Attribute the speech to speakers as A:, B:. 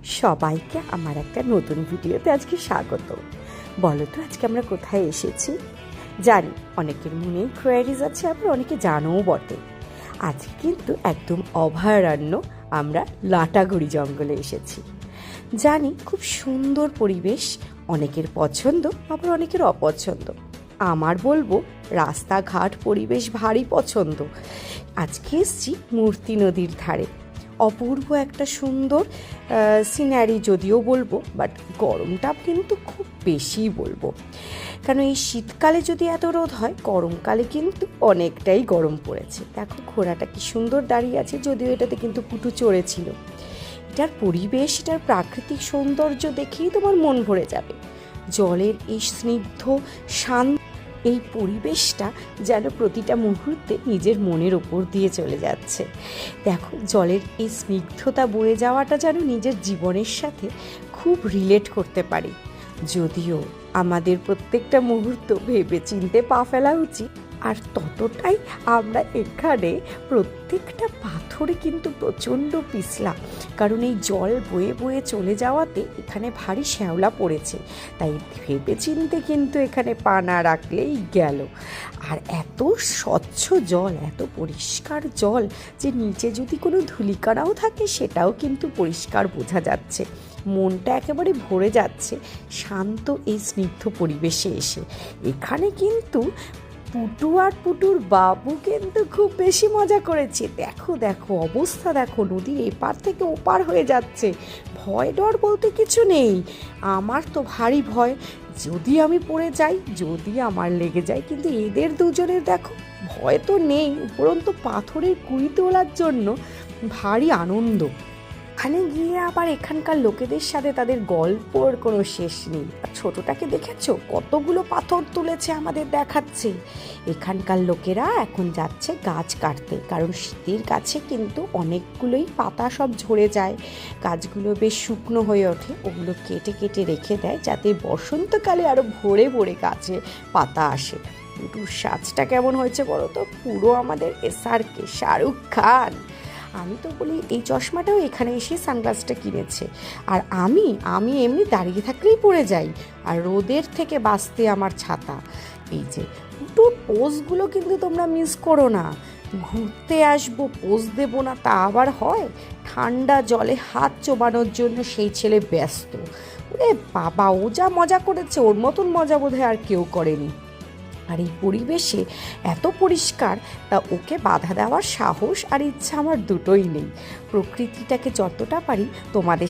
A: সবাইকে আমার একটা নতুন ভিডিওতে আজকে স্বাগত। বলো তো আজকে আমরা কোথায় এসেছি? জানি অনেকের মনে কোয়ারিজ আছে, আবার অনেকে জানোও বটে। আজকে কিন্তু একদম অভয়ারণ্য, আমরা লাটাগুড়ি জঙ্গলে এসেছি। জানি খুব সুন্দর পরিবেশ, অনেকের পছন্দ আবার অনেকের অপছন্দ। আমার বলবো রাস্তাঘাট পরিবেশ ভারী পছন্দ। আজকে এসছি মূর্তি নদীর ধারে। অপূর্ব একটা সুন্দর সিনারি যদিও বলবো, বাট গরমটা কিন্তু খুব বেশি বলবো। কারণ এই শীতকালে যদি এত রোদ হয়, গরমকালে কিন্তু অনেকটাই গরম পড়েছে। দেখো ঘোড়াটা কি সুন্দর দাঁড়িয়ে আছে, যদিও এটাতে কিন্তু পুটু চড়েছিল। এটার পরিবেশ, এটার প্রাকৃতিক সৌন্দর্য দেখেই তোমার মন ভরে যাবে। জলের এই স্নিগ্ধ শান্ত এই পরিবেশটা যেন প্রতিটা মুহূর্তে নিজের মনের ওপর দিয়ে চলে যাচ্ছে। দেখো জলের এই স্নিগ্ধতা বয়ে যাওয়াটা যেন নিজের জীবনের সাথে খুব রিলেট করতে পারি। যদিও আমাদের প্রত্যেকটা মুহূর্ত ভেবে চিনতে পা ফেলা উচিত, আর ততটাই আমরা এখানে প্রত্যেকটা পাথরে কিন্তু প্রচণ্ড পিছলা। কারণ এই জল বয়ে বয়ে চলে যাওয়াতে এখানে ভারী শ্যাওলা পড়েছে, তাই ভেবে চিনতে কিন্তু এখানে পা না রাখলেই গেল। আর এত স্বচ্ছ জল, এত পরিষ্কার জল যে নিচে যদি কোনো ধূলিকণাও থাকে সেটাও কিন্তু পরিষ্কার বোঝা যাচ্ছে। মনটা একেবারে ভরে যাচ্ছে শান্ত এই স্নিগ্ধ পরিবেশে এসে। এখানে কিন্তু পুটু আর পুটুর বাবু কিন্তু খুব বেশি মজা করেছে। দেখো দেখো অবস্থা দেখো, নদীর এপার থেকে ওপার হয়ে যাচ্ছে। ভয় ডর বলতে কিছু নেই। আমার তো ভারী ভয়, যদি আমি পড়ে যাই, যদি আমার লেগে যায়। কিন্তু এদের দুজনের দেখো ভয় তো নেই, উপরন্তু পাথরের কুড়ি তোলার জন্য ভারী আনন্দ। ওখানে গিয়ে আবার এখানকার লোকেদের সাথে তাদের গল্পর কোনো শেষ নেই। ছোটটাকে দেখেছো কতগুলো পাথর তুলেছে আমাদের দেখাচ্ছে। এখানকার লোকেরা এখন যাচ্ছে গাছ কাটতে, কারণ শীতের গাছে কিন্তু অনেকগুলোই পাতা সব ঝরে যায়, গাছগুলো বেশ শুকনো হয়ে ওঠে। ওগুলো কেটে কেটে রেখে দেয় যাতে বসন্তকালে আরও ভরে ভরে গাছে পাতা আসে। দুটোর সাজটা কেমন হয়েছে বলো তো, পুরো আমাদের SRK শাহরুখ খান। আমি তো বলি এই চশমাটাও এখানে এসে সানগ্লাসটা কিনেছে। আর আমি এমনি দাঁড়িয়ে থাকলেই পড়ে যাই, আর রোদের থেকে বাঁচতে আমার ছাতা। এই যে দুটো পোজগুলো কিন্তু তোমরা মিস করো না। ঘুরতে আসবো পোজ দেবো না তা আবার হয়? ঠান্ডা জলে হাত চোবানোর জন্য সেই ছেলে ব্যস্ত। ওরে বাবা, ও যা মজা করেছে ওর মতন মজা বোধহয় আর কেউ করেনি। আর এই পরিবেশে এত পরিষ্কার, তা ওকে বাধা দেওয়ার সাহস আর ইচ্ছা আমার দুটোই নেই। প্রকৃতিটাকে যতটা পারি তোমাদের